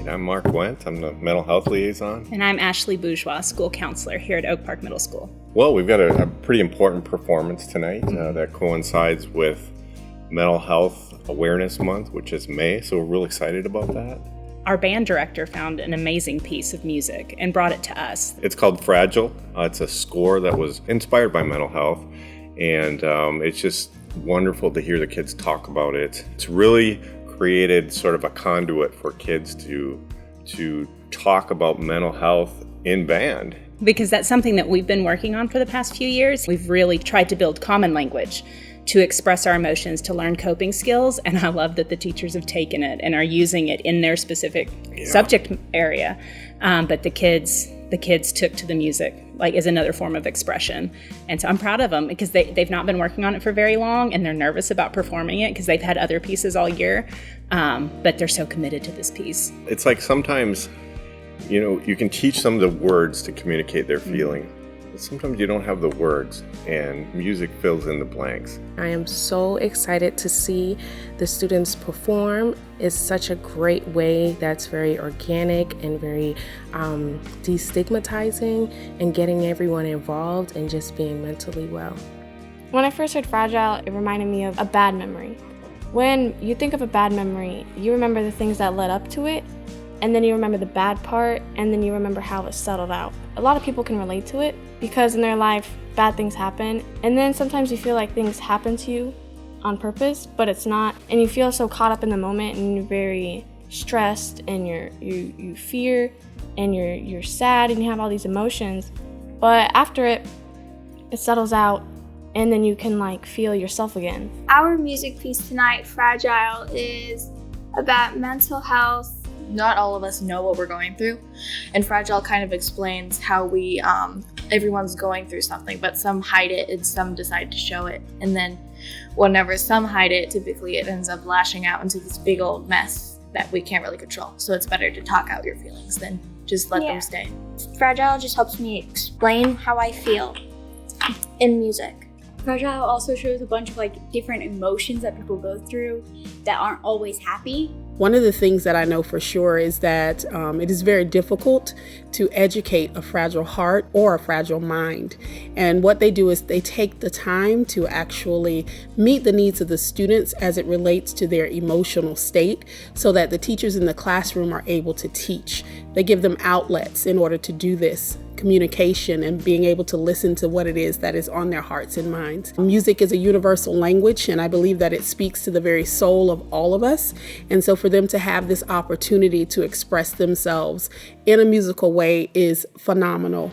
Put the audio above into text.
right, I'm Mark Wendt. I'm the mental health liaison. And I'm Ashley Bourgeois, school counselor here at Oak Park Middle School. Well, we've got a pretty important performance tonight that coincides with Mental Health Awareness Month, which is May, so we're real excited about that. Our band director found an amazing piece of music and brought it to us. It's called Fragile. It's a score that was inspired by mental health, and it's just wonderful to hear the kids talk about it. It's really created sort of a conduit for kids to talk about mental health in band. Because that's something that we've been working on for the past few years. We've really tried to build common language to express our emotions, to learn coping skills, and I love that the teachers have taken it and are using it in their specific subject area. But the kids took to the music like as another form of expression. And so I'm proud of them because they've not been working on it for very long, and they're nervous about performing it because they've had other pieces all year, but they're so committed to this piece. It's like sometimes, you can teach them the words to communicate their feeling. But sometimes you don't have the words, and music fills in the blanks. I am so excited to see the students perform. It's such a great way that's very organic and very destigmatizing and getting everyone involved and just being mentally well. When I first heard Fragile, it reminded me of a bad memory. When you think of a bad memory, you remember the things that led up to it, and then you remember the bad part, and then you remember how it settled out. A lot of people can relate to it because in their life, bad things happen, and then sometimes you feel like things happen to you on purpose, but it's not, and you feel so caught up in the moment, and you're very stressed, and you fear, and you're sad, and you have all these emotions, but after it settles out, and then you can feel yourself again. Our music piece tonight, Fragile, is about mental health. Not all of us know what we're going through, and Fragile kind of explains how we everyone's going through something, but some hide it and some decide to show it, and then whenever some hide it, typically it ends up lashing out into this big old mess that we can't really control. So it's better to talk out your feelings than just let them stay. Fragile just helps me explain how I feel in music. Fragile also shows a bunch of different emotions that people go through that aren't always happy. One of the things that I know for sure is that it is very difficult to educate a fragile heart or a fragile mind. And what they do is they take the time to actually meet the needs of the students as it relates to their emotional state so that the teachers in the classroom are able to teach. They give them outlets in order to do this. Communication and being able to listen to what it is that is on their hearts and minds. Music is a universal language, and I believe that it speaks to the very soul of all of us. And so for them to have this opportunity to express themselves in a musical way is phenomenal.